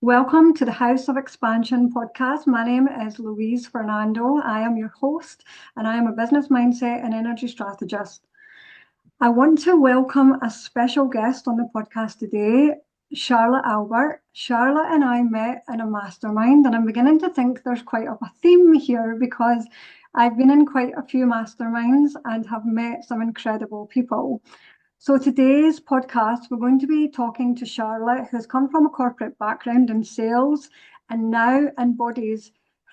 Welcome to the House of Expansion podcast. My name is Louise Fernando. I am your host and I am a business mindset and energy strategist. I want to welcome a special guest on the podcast today, Charlett Albert. Charlett and I met in a mastermind, and I'm beginning to think there's quite a theme here because I've been in quite a few masterminds and have met some incredible people. So today's podcast, we're going to be talking to Charlett, who's come from a corporate background in sales and now embodies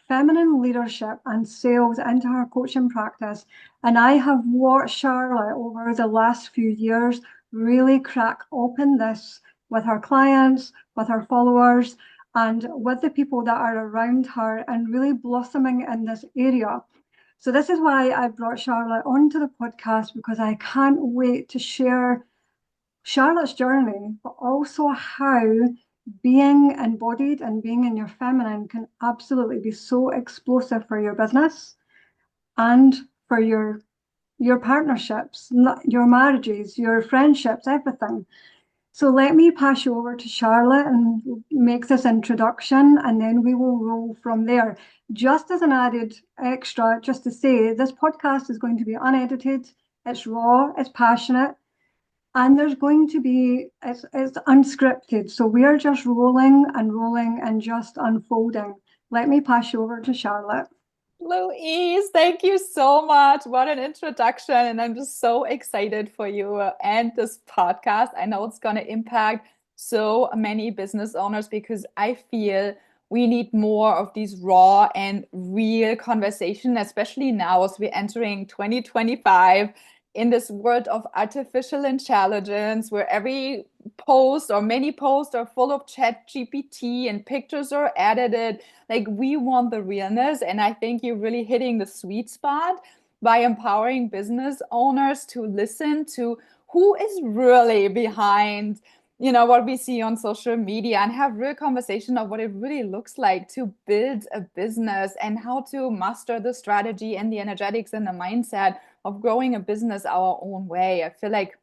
feminine leadership and sales into her coaching practice. And I have watched Charlett over the last few years really crack open this with her clients, with her followers, and with the people that are around her and really blossoming in this area. So this is why I brought Charlett onto the podcast because I can't wait to share Charlett's journey, but also how being embodied and being in your feminine can absolutely be so explosive for your business and for your partnerships, your marriages, your friendships, everything. So let me pass you over to Charlett and make this introduction, and then we will roll from there. Just as an added extra, just to say, this podcast is going to be unedited, it's raw, it's passionate, and there's going to be, it's unscripted. So we are just rolling and just unfolding. Let me pass you over to Charlett. Louise, thank you so much. What an introduction. And I'm just so excited for you and this podcast. I know it's going to impact so many business owners because I feel we need more of these raw and real conversation, especially now as we're entering 2025 in this world of artificial intelligence, where every post or many posts are full of chat GPT and pictures are edited. Like, we want the realness. And I think you're really hitting the sweet spot by empowering business owners to listen to who is really behind what we see on social media and have real conversation of what it really looks like to build a business and how to master the strategy and the energetics and the mindset of growing a business our own way. I feel like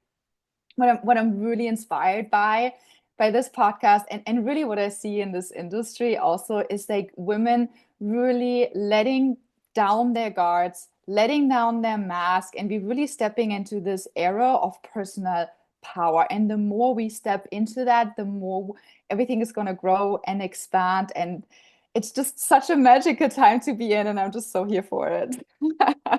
what I'm really inspired by this podcast and really what I see in this industry also is like women really letting down their guards, letting down their mask, and be really stepping into this era of personal power. And the more we step into that, the more everything is going to grow and expand. And it's just such a magical time to be in, and I'm just so here for it.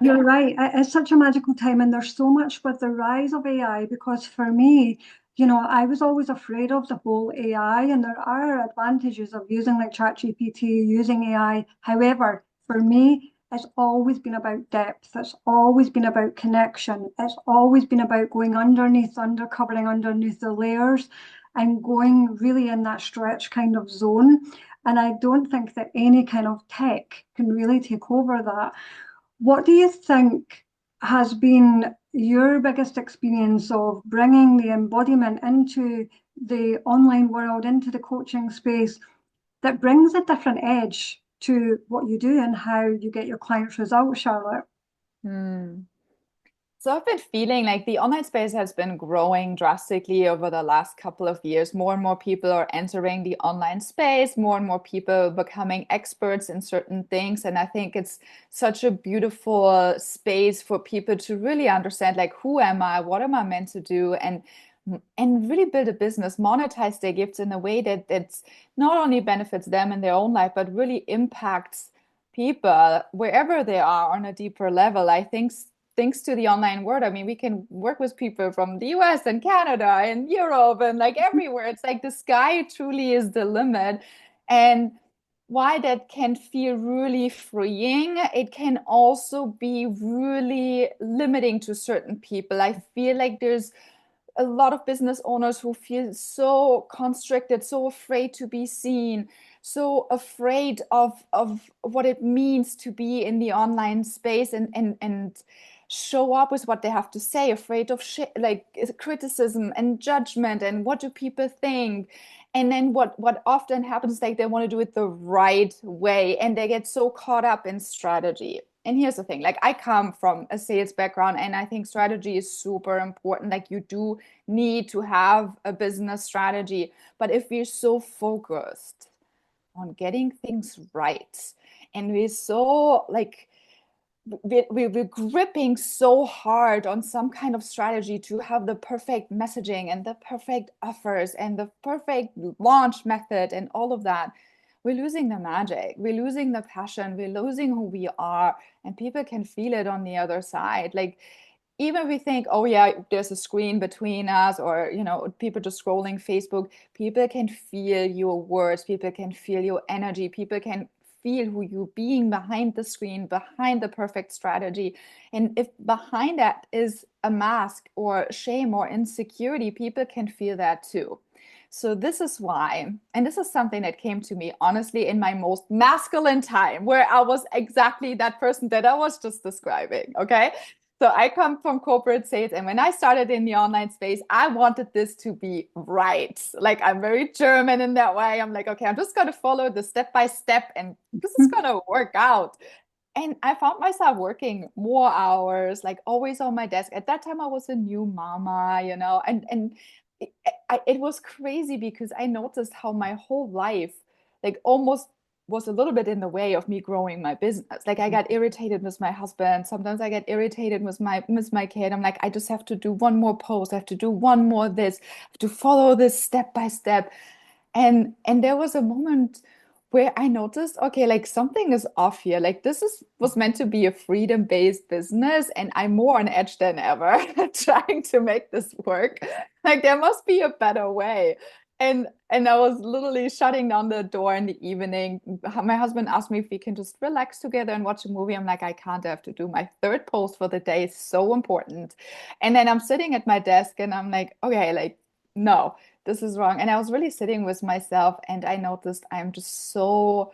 You're right. It's such a magical time, and there's so much with the rise of AI because for me, I was always afraid of the whole AI, and there are advantages of using like ChatGPT, using AI. However, for me, it's always been about depth. It's always been about connection. It's always been about going underneath, undercovering underneath the layers and going really in that stretch kind of zone. And I don't think that any kind of tech can really take over that. What do you think has been your biggest experience of bringing the embodiment into the online world, into the coaching space that brings a different edge to what you do and how you get your clients' results, Charlett? Hmm. So I've been feeling like the online space has been growing drastically over the last couple of years. More and more people are entering the online space, more and more people becoming experts in certain things. And I think it's such a beautiful space for people to really understand, like, who am I? What am I meant to do? And really build a business, monetize their gifts in a way that it's not only benefits them in their own life, but really impacts people wherever they are on a deeper level. I think thanks to the online world, I mean, we can work with people from the US and Canada and Europe and like everywhere. It's like the sky truly is the limit. And why that can feel really freeing, it can also be really limiting to certain people. I feel like there's a lot of business owners who feel so constricted, so afraid to be seen, so afraid of what it means to be in the online space and show up with what they have to say, afraid of like criticism and judgment and what do people think. And then what often happens, like they want to do it the right way and they get so caught up in strategy. And here's the thing, like I come from a sales background and I think strategy is super important. Like you do need to have a business strategy. But if we're so focused on getting things right. And we're so like, we're gripping so hard on some kind of strategy to have the perfect messaging and the perfect offers and the perfect launch method and all of that. We're losing the magic, we're losing the passion, we're losing who we are, and people can feel it on the other side. Like, even if we think, oh yeah, there's a screen between us, or people just scrolling Facebook, people can feel your words, people can feel your energy, people can feel who you're being behind the screen, behind the perfect strategy. And if behind that is a mask or shame or insecurity, people can feel that too. So this is why, and this is something that came to me honestly in my most masculine time, where I was exactly that person that I was just describing. Okay. So I come from corporate sales, and when I started in the online space, I wanted this to be right. Like, I'm very German in that way. I'm like, okay, I'm just going to follow the step by step, and this is going to work out. And I found myself working more hours, like always on my desk. At that time, I was a new mama, and it was crazy because I noticed how my whole life, like, almost was a little bit in the way of me growing my business. Like, I got irritated with my husband. Sometimes I get irritated with my kid. I'm like, I just have to do one more post. I have to do one more this. I have to follow this step by step. And there was a moment where I noticed, okay, like something is off here. Like, was meant to be a freedom-based business, and I'm more on edge than ever trying to make this work. Like, there must be a better way. And I was literally shutting down the door in the evening. My husband asked me if we can just relax together and watch a movie. I'm like, I can't. I have to do my third post for the day. It's so important. And then I'm sitting at my desk and I'm like, okay, like, no, this is wrong. And I was really sitting with myself, and I noticed I'm just so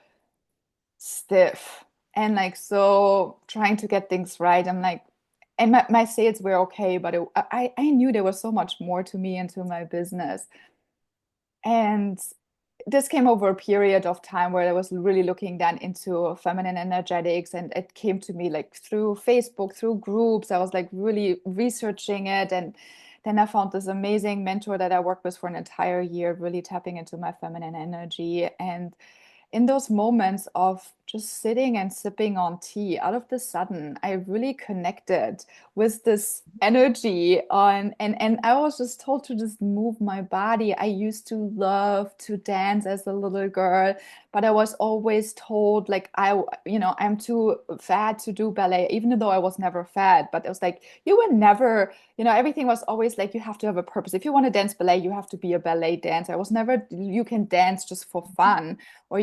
stiff and like so trying to get things right. I'm like, and my sales were okay, but I knew there was so much more to me and to my business. And this came over a period of time where I was really looking then into feminine energetics, and it came to me like through Facebook, through groups. I was like really researching it, and then I found this amazing mentor that I worked with for an entire year, really tapping into my feminine energy. And in those moments of just sitting and sipping on tea, out of the sudden, I really connected with this energy on, and I was just told to just move my body. I used to love to dance as a little girl, but I was always told like I'm too fat to do ballet, even though I was never fat. But it was like, you were never, everything was always like, you have to have a purpose. If you want to dance ballet, you have to be a ballet dancer. I was never, you can dance just for fun, or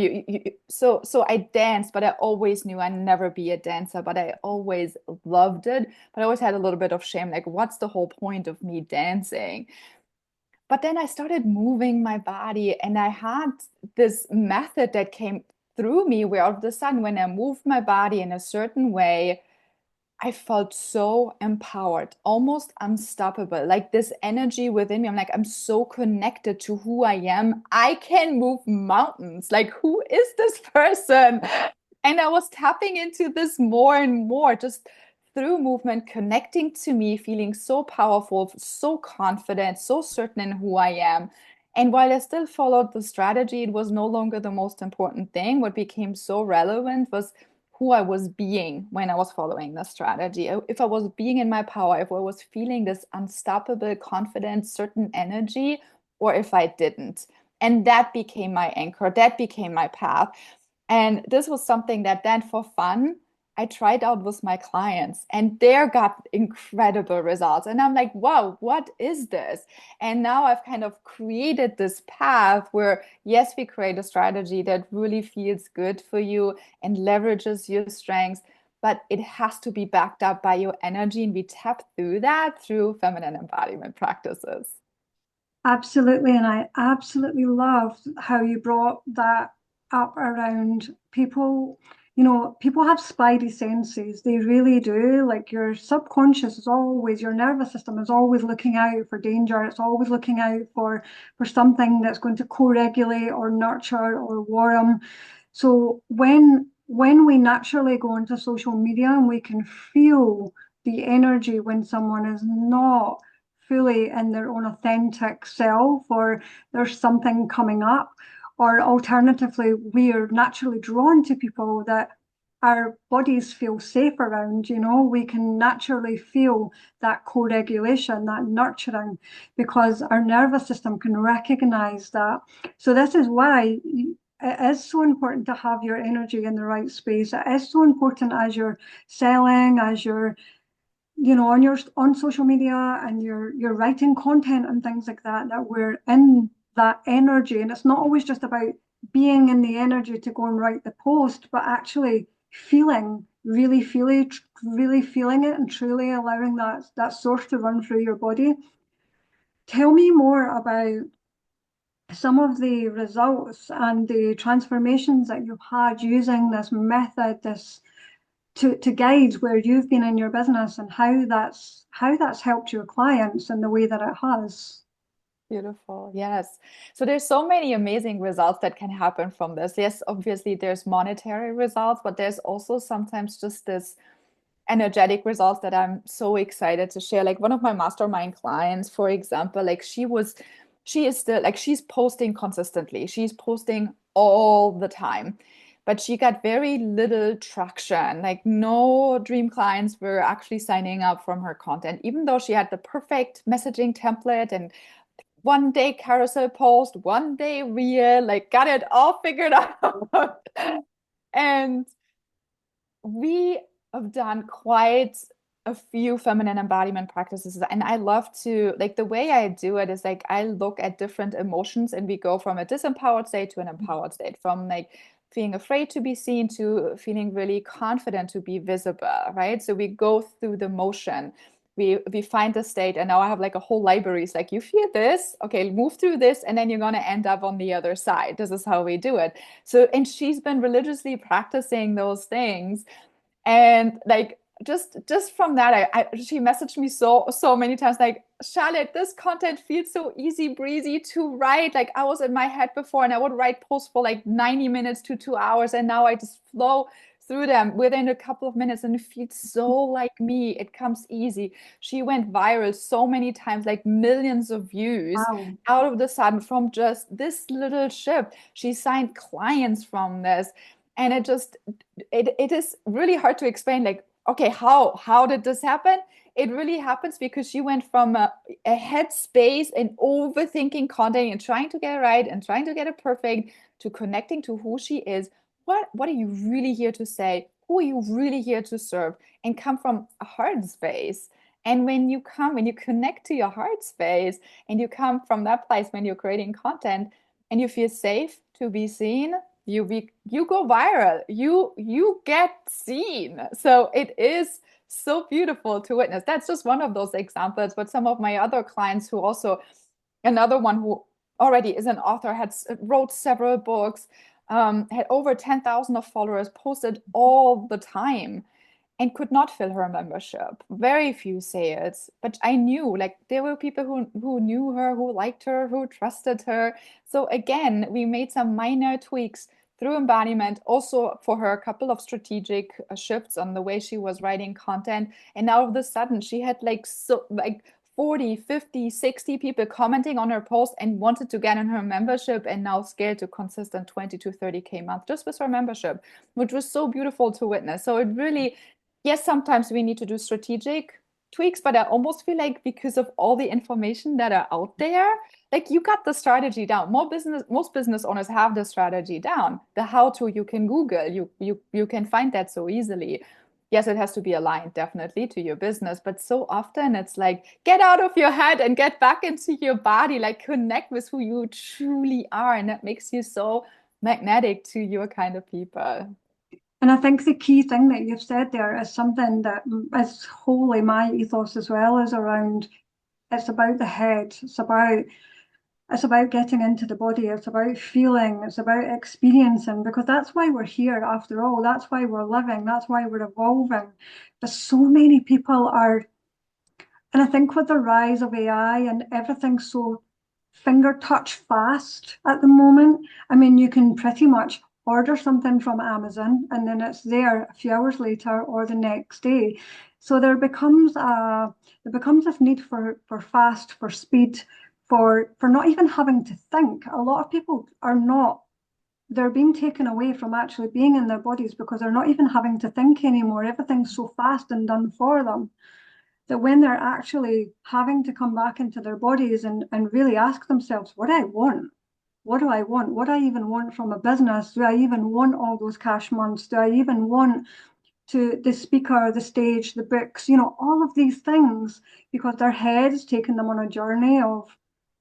so I danced, but I always knew I'd never be a dancer, but I always loved it. But I always had a little bit of shame, like, what's the whole point of me dancing? But then I started moving my body, and I had this method that came through me where all of a sudden, when I moved my body in a certain way, I felt so empowered, almost unstoppable. Like, this energy within me, I'm like, I'm so connected to who I am. I can move mountains. Like, who is this person? And I was tapping into this more and more, just through movement, connecting to me, feeling so powerful, so confident, so certain in who I am. And while I still followed the strategy, it was no longer the most important thing. What became so relevant was who I was being when I was following the strategy. If I was being in my power, if I was feeling this unstoppable, confident, certain energy, or if I didn't. And that became my anchor, that became my path. And this was something that then, for fun, I tried out with my clients, and they got incredible results. And I'm like, wow, what is this? And now I've kind of created this path where, yes, we create a strategy that really feels good for you and leverages your strengths, but it has to be backed up by your energy. And we tap through that through feminine embodiment practices. Absolutely. And I absolutely loved how you brought that up around people. People have spidey senses. They really do. Like, your subconscious is always, your nervous system is always looking out for danger. It's always looking out for something that's going to co-regulate or nurture or warm. So when we naturally go into social media and we can feel the energy when someone is not fully in their own authentic self, or there's something coming up, Or alternatively, we're naturally drawn to people that our bodies feel safe around. We can naturally feel that co-regulation, that nurturing, because our nervous system can recognize that. So this is why it is so important to have your energy in the right space. It is so important as you're selling, as you're on social media, and you're writing content and things like that, that we're in that energy. And it's not always just about being in the energy to go and write the post, but actually really feeling it, and truly allowing that source to run through your body. Tell me more about some of the results and the transformations that you've had using this method, this to guide where you've been in your business, and how that's helped your clients in the way that it has. Beautiful. Yes. So there's so many amazing results that can happen from this. Yes, obviously there's monetary results, but there's also sometimes just this energetic results that I'm so excited to share. Like one of my mastermind clients, for example, like she is still like she's posting consistently. She's posting all the time. But she got very little traction. Like no dream clients were actually signing up from her content, even though she had the perfect messaging template and one day carousel post, one day reel, like got it all figured out. And we have done quite a few feminine embodiment practices. And I love to, like, the way I do it is like I look at different emotions and we go from a disempowered state to an empowered state, from like feeling afraid to be seen to feeling really confident to be visible, right? So we go through the motion. We find the state, and now I have like a whole library. It's like, you feel this, okay, move through this, and then you're gonna end up on the other side. This is how we do it. So, and she's been religiously practicing those things, and like just from that, she messaged me so many times like, Charlotte, this content feels so easy breezy to write. Like I was in my head before and I would write posts for like 90 minutes to 2 hours, and now I just flow through them within a couple of minutes and it feels so like me. It comes easy. She went viral so many times, like millions of views Wow. out of the sudden from just this little shift. She signed clients from this, and it is really hard to explain, like, okay, how did this happen? It really happens because she went from a headspace and overthinking content and trying to get it right and trying to get it perfect, to connecting to who she is. What are you really here to say? Who are you really here to serve? And come from a heart space. And when you connect to your heart space and you come from that place, when you're creating content and you feel safe to be seen, you go viral. You get seen. So it is so beautiful to witness. That's just one of those examples. But some of my other clients who also, another one who already is an author, wrote several books, had over 10,000 of followers, posted all the time, and could not fill her membership. Very few say it, but I knew like there were people who knew her, who liked her, who trusted her. So again, we made some minor tweaks through embodiment, also for her a couple of strategic shifts on the way she was writing content. And now all of a sudden she had like 40, 50, 60 people commenting on her post and wanted to get in her membership, and now scaled to consistent 20 to 30K a month just with her membership, which was so beautiful to witness. So it really, yes, sometimes we need to do strategic tweaks, but I almost feel like because of all the information that are out there, like you got the strategy down. Most business owners have the strategy down. The how to you can Google, you can find that so easily. Yes, it has to be aligned definitely to your business, but so often it's like get out of your head and get back into your body, like connect with who you truly are, and that makes you so magnetic to your kind of people. And I think the key thing that you've said there is something that is wholly my ethos as well, is around, it's about the head. It's about getting into the body. It's about feeling. It's about experiencing, because that's why we're here after all. That's why we're living. That's why we're evolving. But so many people are, and I think with the rise of AI and everything so finger touch fast at the moment, I mean, you can pretty much order something from Amazon and then it's there a few hours later or the next day. So there becomes this need for fast, for speed, for not even having to think. A lot of people are not, they're being taken away from actually being in their bodies because they're not even having to think anymore. Everything's so fast and done for them that when they're actually having to come back into their bodies and really ask themselves, what do I want? What do I want? What do I even want from a business? Do I even want all those cash months? Do I even want to the speaker, the stage, the books, all of these things, because their head's taken them on a journey of,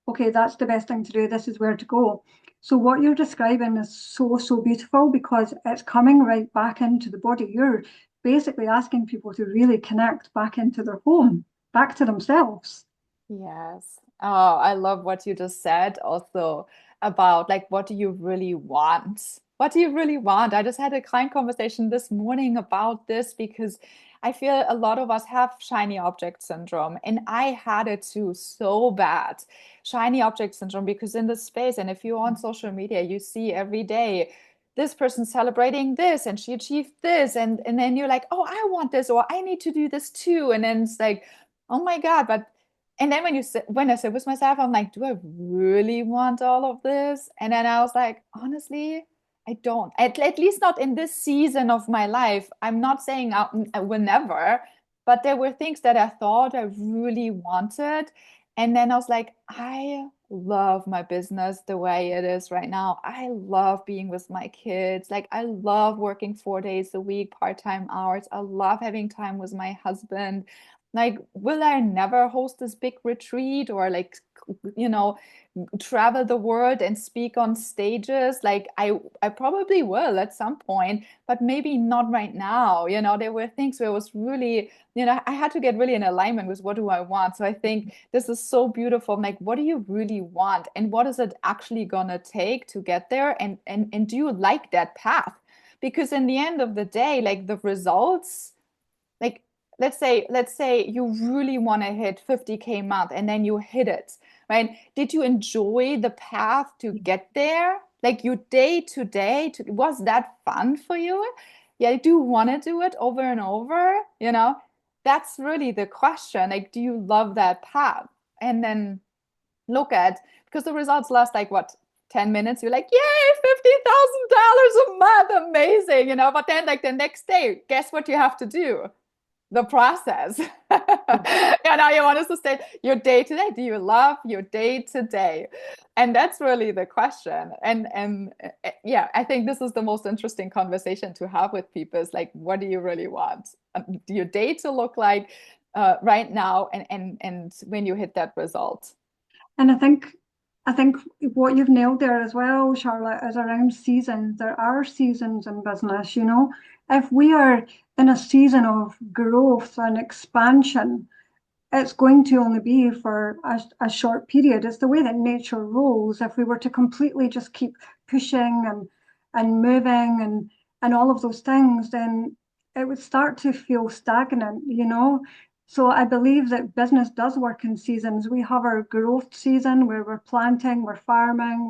okay, that's the best thing to do. This is where to go. So what you're describing is so, so beautiful because it's coming right back into the body. You're basically asking people to really connect back into their home, back to themselves. Yes. Oh, I love what you just said also about like, what do you really want? What do you really want? I just had a client conversation this morning about this because I feel a lot of us have shiny object syndrome, and I had it too so bad. Shiny object syndrome, because in the space, and if you're on social media, you see every day this person celebrating this and she achieved this, and then you're like, oh, I want this, or I need to do this too. And then it's like, oh my God, but and then when I sit with myself, I'm like, do I really want all of this? And then I was like, honestly, I don't. At least not in this season of my life. I'm not saying I will never, but there were things that I thought I really wanted. And then I was like, I love my business the way it is right now. I love being with my kids. Like, I love working 4 days a week, part-time hours. I love having time with my husband. Like, will I never host this big retreat or like, you know, travel the world and speak on stages? Like, I probably will at some point, but maybe not right now. There were things where it was really, I had to get really in alignment with what do I want. So I think this is so beautiful. Like, what do you really want? And what is it actually gonna take to get there? And do you like that path? Because in the end of the day, like the results, like let's say you really want to hit 50K month and then you hit it, right? Did you enjoy the path to get there? Like your day to day, was that fun for you? Yeah, do you want to do it over and over? That's really the question. Like, do you love that path? And then look at, because the results last like what, 10 minutes, you're like, yay, $50,000 a month, amazing, but then like the next day, guess what you have to do? The process. Now you want to sustain your day to day. Do you love your day to day? And that's really the question. And yeah, I think this is the most interesting conversation to have with people is like, what do you really want? Do your day to look like right now and when you hit that result? And I think what you've nailed there as well, Charlotte, is around seasons. There are seasons in business, If we are in a season of growth and expansion, it's going to only be for a short period. It's the way that nature rolls. If we were to completely just keep pushing and moving and all of those things, then it would start to feel stagnant. So I believe that business does work in seasons. We have our growth season where we're planting, we're farming,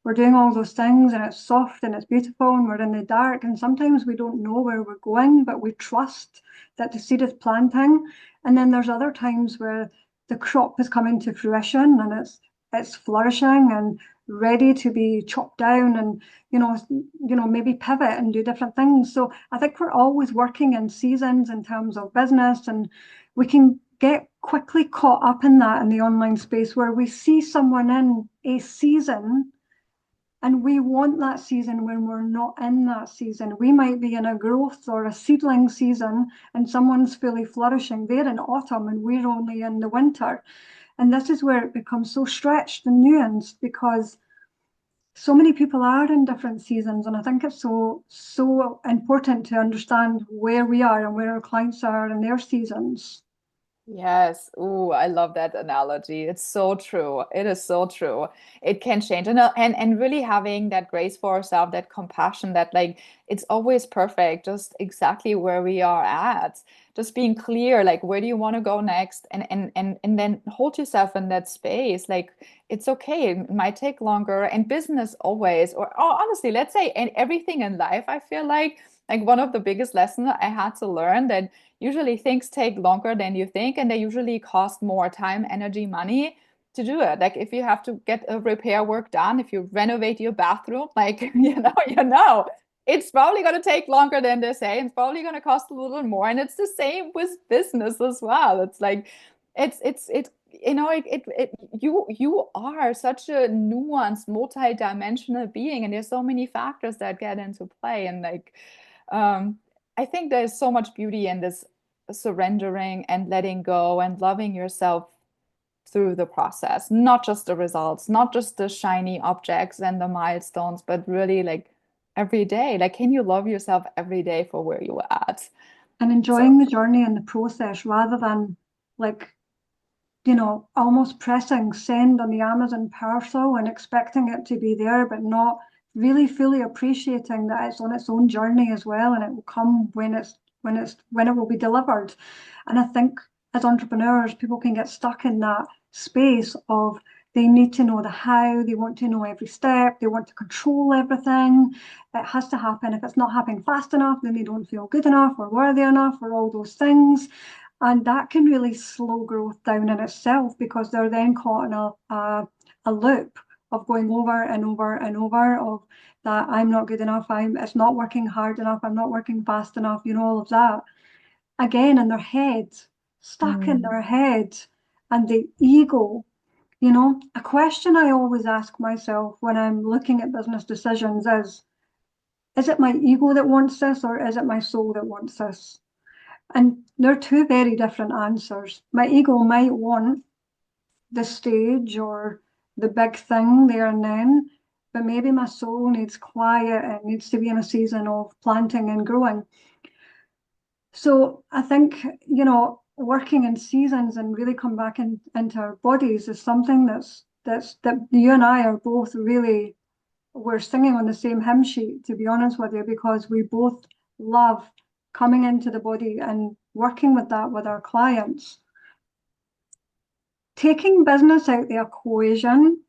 we're doing all those things, and it's soft and it's beautiful, and we're in the dark. And sometimes we don't know where we're going, but we trust that the seed is planting. And then there's other times where the crop is coming to fruition and it's flourishing and ready to be chopped down and maybe pivot and do different things. So I think we're always working in seasons in terms of business, and we can get quickly caught up in that in the online space where we see someone in a season and we want that season when we're not in that season. We might be in a growth or a seedling season and someone's fully flourishing. They're in autumn and we're only in the winter. And this is where it becomes so stretched and nuanced because so many people are in different seasons. And I think it's so, so important to understand where we are and where our clients are in their seasons. Yes. Ooh, I love that analogy. It's so true. It is so true. It can change. And really having that grace for ourselves, that compassion, that like it's always perfect, just exactly where we are at. Just being clear, like where do you want to go next? And then hold yourself in that space. Like it's okay. It might take longer. And business always, or oh, honestly, let's say and everything in life, I feel like one of the biggest lessons I had to learn that usually things take longer than you think, and they usually cost more time, energy, money. to do it. Like if you have to get a repair work done, if you renovate your bathroom, like it's probably going to take longer than they say, and it's probably going to cost a little more. And it's the same with business as well. It's like it's you are such a nuanced, multi-dimensional being, and there's so many factors that get into play. And like I think there's so much beauty in this surrendering and letting go and loving yourself through the process, not just the results, not just the shiny objects and the milestones, but really like every day. Like, can you love yourself every day for where you're at? And So, enjoying the journey and the process rather than like, almost pressing send on the Amazon parcel and expecting it to be there, but not really fully appreciating that it's on its own journey as well, and it will come when it will be delivered. And I think as entrepreneurs, people can get stuck in that space of they need to know the how, they want to know every step, they want to control everything. It has to happen. If it's not happening fast enough, then they don't feel good enough or worthy enough or all those things. And that can really slow growth down in itself because they're then caught in a loop of going over and over and over of that I'm not good enough, it's not working hard enough, I'm not working fast enough, all of that. Again, in their head, stuck in mm, their head, and the ego. A question I always ask myself when I'm looking at business decisions is it my ego that wants this or is it my soul that wants this? And they're two very different answers. My ego might want the stage or the big thing there and then, but maybe my soul needs quiet and needs to be in a season of planting and growing. So I think, working in seasons and really come back into our bodies is something that you and I are both really, we're singing on the same hymn sheet, to be honest with you, because we both love coming into the body and working with that with our clients. Taking business out the equation,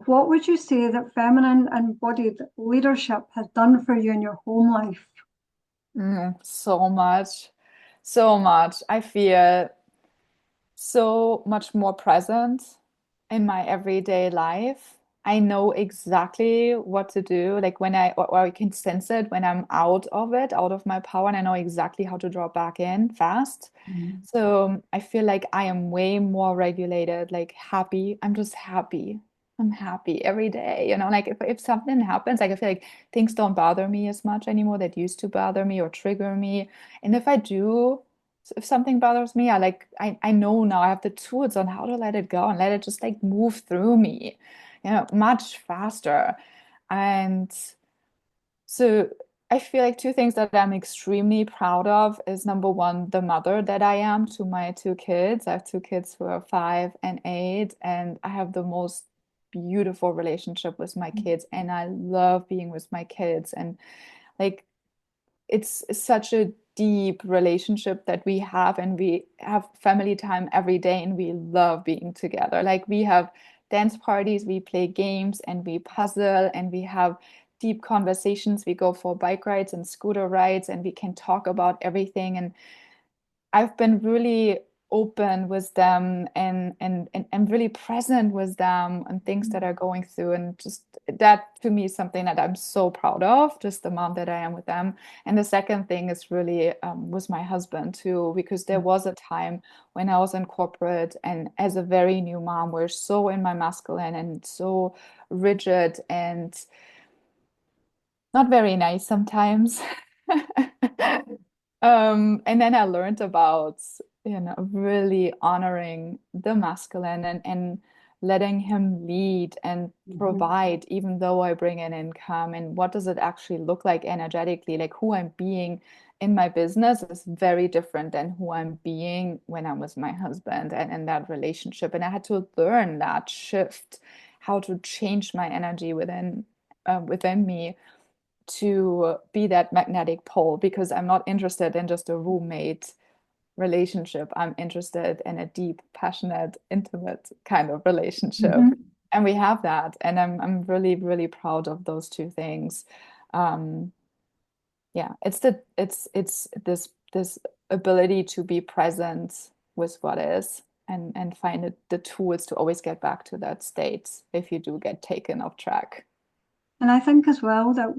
what would you say that feminine embodied leadership has done for you in your home life? so much, so much. I feel so much more present in my everyday life. I know exactly what to do. Like when or I can sense it when I'm out of it, out of my power, and I know exactly how to draw back in fast. Mhm. So I feel like I am way more regulated, like happy. I'm just happy. I'm happy every day. Like if something happens, like I feel like things don't bother me as much anymore that used to bother me or trigger me. And if I do, if something bothers me, I know now I have the tools on how to let it go and let it just like move through me, much faster. And so I feel like two things that I'm extremely proud of is number one, the mother that I am to my two kids. I have two kids who are 5 and 8, and I have the most beautiful relationship with my kids, and I love being with my kids. And like it's such a deep relationship that we have, and we have family time every day, and we love being together. Like we have dance parties, we play games, and we puzzle, and we have deep conversations. We go for bike rides and scooter rides, and we can talk about everything. And I've been really open with them and really present with them and things that are going through, and just that to me is something that I'm so proud of, just the mom that I am with them. And the second thing is really with my husband too, because there was a time when I was in corporate and as a very new mom, we're so in my masculine and so rigid and not very nice sometimes. And then I learned about, really honoring the masculine and letting him lead and Mhm. provide, even though I bring in income. And what does it actually look like energetically? Like who I'm being in my business is very different than who I'm being when I'm with my husband and in that relationship. And I had to learn that shift, how to change my energy within me to be that magnetic pole, because I'm not interested in just a roommate relationship. I'm interested in a deep, passionate, intimate kind of relationship. Mhm. And we have that. And I'm really, really proud of those two things. Um, yeah, it's this ability to be present with what is. and find the tools to always get back to that state if you do get taken off track. And I think as well that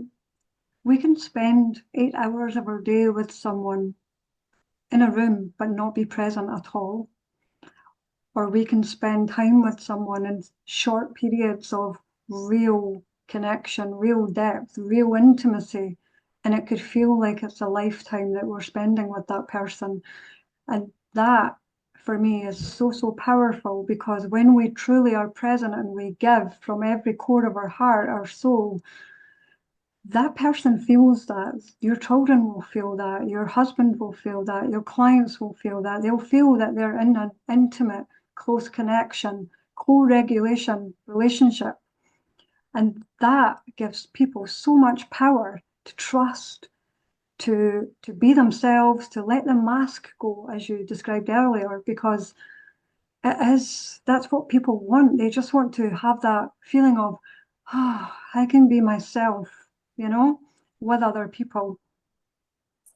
we can spend 8 hours of our day with someone in a room but not be present at all. Or we can spend time with someone in short periods of real connection, real depth, real intimacy, and it could feel like it's a lifetime that we're spending with that person. And that, for me, is so, so powerful, because when we truly are present and we give from every core of our heart, our soul, that person feels that. Your children will feel that. Your husband will feel that. Your clients will feel that. They'll feel that they're in an intimate, close connection, co-regulation relationship. And that gives people so much power to trust, to be themselves, to let the mask go, as you described earlier, because that's what people want. They just want to have that feeling of, oh, I can be myself, you know, with other people.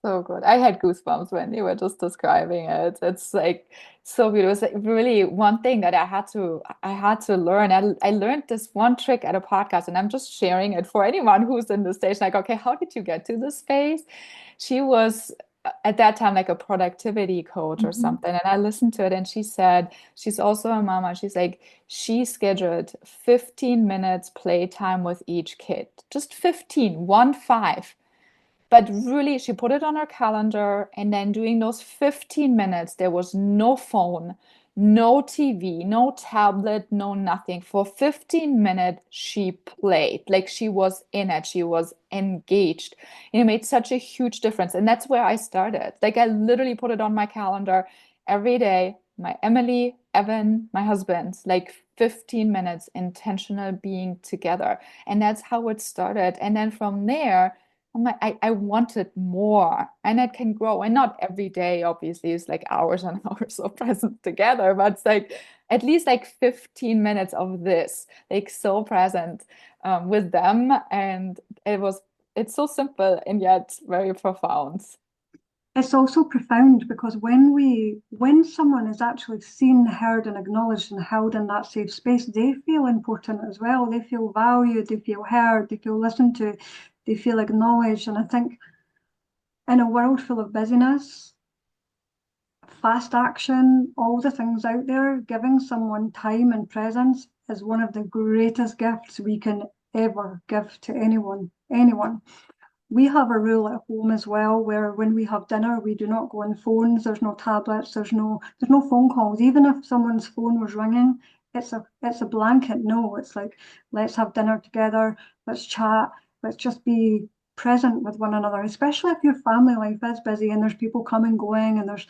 So good. I had goosebumps when you were just describing it. It's like so beautiful. It's like really one thing that I had to learn. I learned this one trick at a podcast, and I'm just sharing it for anyone who's in the stage. Like, okay, how did you get to this space? She was at that time like a productivity coach or Mhm. something, and I listened to it, and she said she's also a mama. She's like she scheduled 15 minutes playtime with each kid, just 15, 1 5. But really, she put it on her calendar, and then during those 15 minutes, there was no phone, no TV, no tablet, no nothing. For 15 minutes, she played like she was in it, she was engaged. And it made such a huge difference. And that's where I started. Like, I literally put it on my calendar every day. My Emily, Evan, my husband, like 15 minutes intentional being together. And that's how it started. And then from there, I'm like, I wanted more, and it can grow. And not every day, obviously, it's like hours and hours of presence together, but it's like at least like 15 minutes of this, like so present with them. And it's so simple and yet very profound. It's also profound because when someone is actually seen, heard, and acknowledged and held in that safe space, they feel important as well. They feel valued, they feel heard, they feel listened to, they feel acknowledged. And I think in a world full of busyness, fast action, all the things out there, giving someone time and presence is one of the greatest gifts we can ever give to anyone. Anyone. We have a rule at home as well, where when we have dinner, we do not go on phones. There's no tablets. There's no phone calls. Even if someone's phone was ringing, it's a blanket no. It's like, let's have dinner together. Let's chat. Let's just be present with one another. Especially if your family life is busy and there's people coming going and there's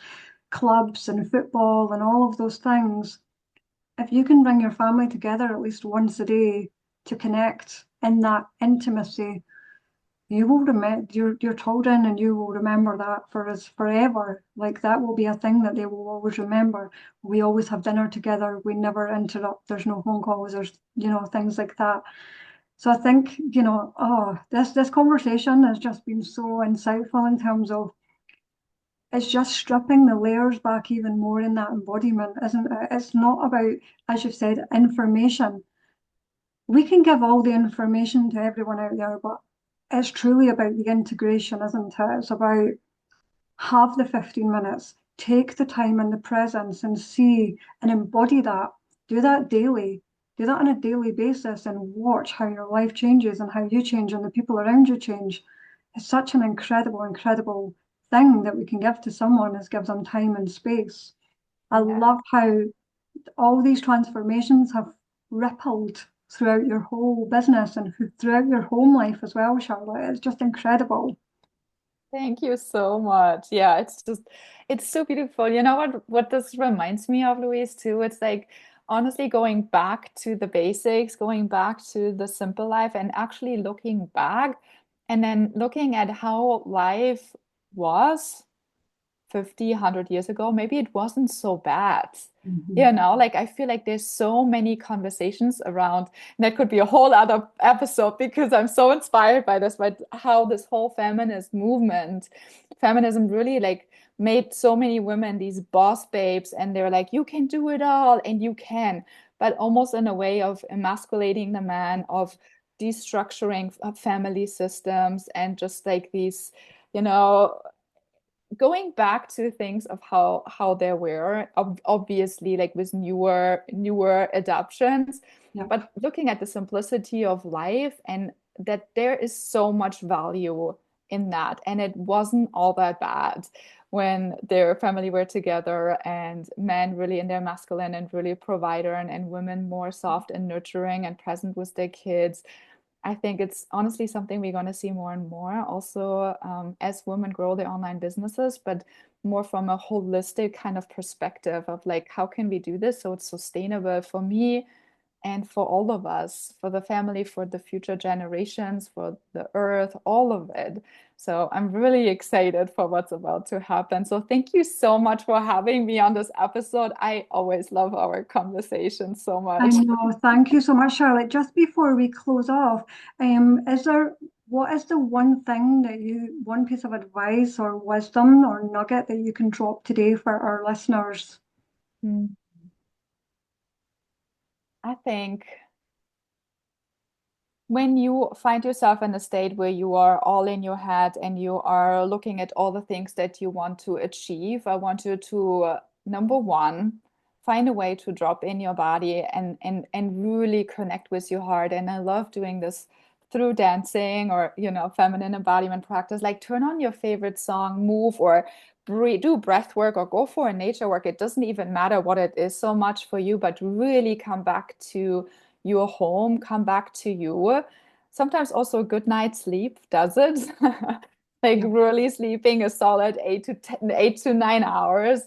clubs and football and all of those things. If you can bring your family together at least once a day to connect in that intimacy, you will remember your children, and you will remember that for us forever. Like, that will be a thing that they will always remember. We always have dinner together. We never interrupt. There's no phone calls. There's, things like that. So I think, this conversation has just been so insightful in terms of, it's just stripping the layers back even more in that embodiment, isn't it? It's not about, as you've said, information. We can give all the information to everyone out there, but it's truly about the integration, isn't it? It's about, have the 15 minutes, take the time and the presence and see and embody that. Do that daily. Do that on a daily basis and watch how your life changes and how you change and the people around you change. It's such an incredible, incredible thing that we can give to someone, is give them time and space. I Yeah. love how all these transformations have rippled throughout your whole business and throughout your home life as well, Charlotte. It's just incredible. Thank you so much. Yeah, it's so beautiful. You know what this reminds me of, Louise, too? It's like honestly going back to the basics, going back to the simple life, and actually looking back and then looking at how life was 50, 100 years ago. Maybe it wasn't so bad. Mhm. Like I feel like there's so many conversations around. That could be a whole other episode because I'm so inspired by this, but how this whole feminist movement feminism really like made so many women these boss babes, and they're like, you can do it all, and you can, but almost in a way of emasculating the man, of destructuring family systems, and just like these, you know, going back to things of how they were, obviously like with newer adoptions, Yeah. but looking at the simplicity of life, and that there is so much value in that, and it wasn't all that bad when their family were together, and men really in their masculine and really provider, and women more soft and nurturing and present with their kids. I think it's honestly something we're going to see more and more also, as women grow their online businesses, but more from a holistic kind of perspective of like, how can we do this so it's sustainable for me and for all of us, for the family, for the future generations, for the earth, all of it. So I'm really excited for what's about to happen. So thank you so much for having me on this episode. I always love our conversation so I much. know. Thank you so much, Charlotte. Just before we close off, what is the one thing one piece of advice or wisdom or nugget that you can drop today for our listeners? Mm. I think when you find yourself in a state where you are all in your head and you are looking at all the things that you want to achieve, I want you to, number one, find a way to drop in your body and really connect with your heart. And I love doing this through dancing or, feminine embodiment practice. Like turn on your favorite song, move, or breathe, do breath work, or go for a nature work. It doesn't even matter what it is so much for you, but really come back to your home, come back to you. Sometimes also a good night's sleep does it. Like Yeah. really sleeping a solid 8 to 9 hours.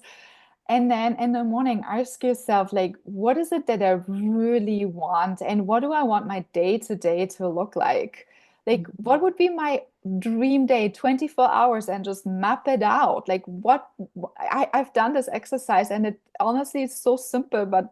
And then in the morning, ask yourself, like, what is it that I really want? And what do I want my day to day to look like? Like, what would be my dream day, 24 hours, and just map it out? Like, I've done this exercise, and it honestly is so simple, but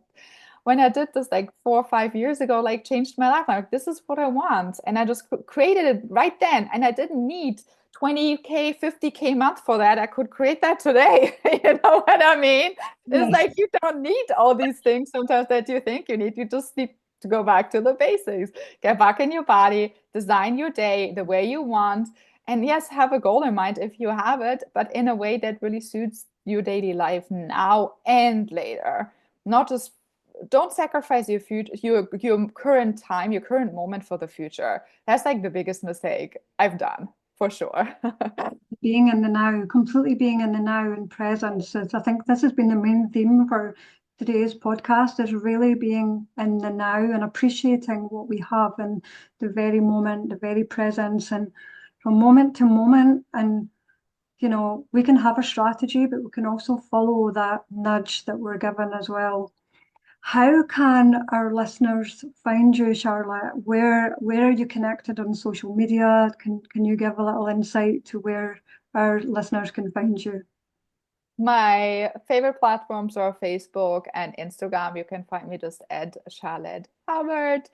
when I did this like 4 or 5 years ago, like changed my life. I'm like, this is what I want. And I just created it right then. And I didn't need 20K, 50K month for that. I could create that today. You know what I mean? It's Yes. like you don't need all these things sometimes that you think you need. You just need to go back to the basics, get back in your body, design your day the way you want. And yes, have a goal in mind if you have it, but in a way that really suits your daily life now and later. Not just don't sacrifice your future, your current time, your current moment for the future. That's like the biggest mistake I've done for sure. Being in the now, completely being in the now and presence. I think this has been the main theme for today's podcast, is really being in the now and appreciating what we have in the very moment, the very presence, and from moment to moment. And, we can have a strategy, but we can also follow that nudge that we're given as well. How can our listeners find you, Charlotte? Where are you connected on social media? Can you give a little insight to where our listeners can find you? My favorite platforms are Facebook and Instagram. You can find me just at Charlett Albert.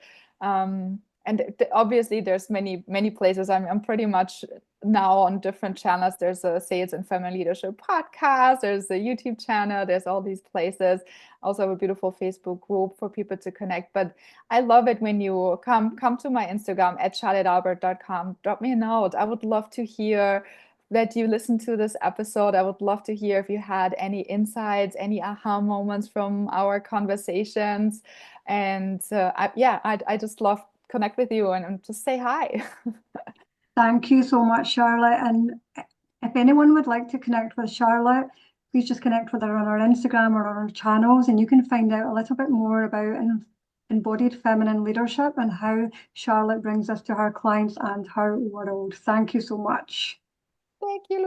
And obviously, there's many places. I'm pretty much now on different channels. There's a Sales and Family Leadership podcast. There's a YouTube channel. There's all these places. Also have a beautiful Facebook group for people to connect. But I love it when you come to my Instagram at charlettalbert.com. Drop me a note. I would love to hear that you listened to this episode. I would love to hear if you had any insights, any aha moments from our conversations. And I just love connect with you and just say hi. Thank you so much, Charlotte. And if anyone would like to connect with Charlotte, please just connect with her on our Instagram or on our channels, and you can find out a little bit more about embodied feminine leadership and how Charlotte brings us to her clients and her world. Thank you so much. Thank you.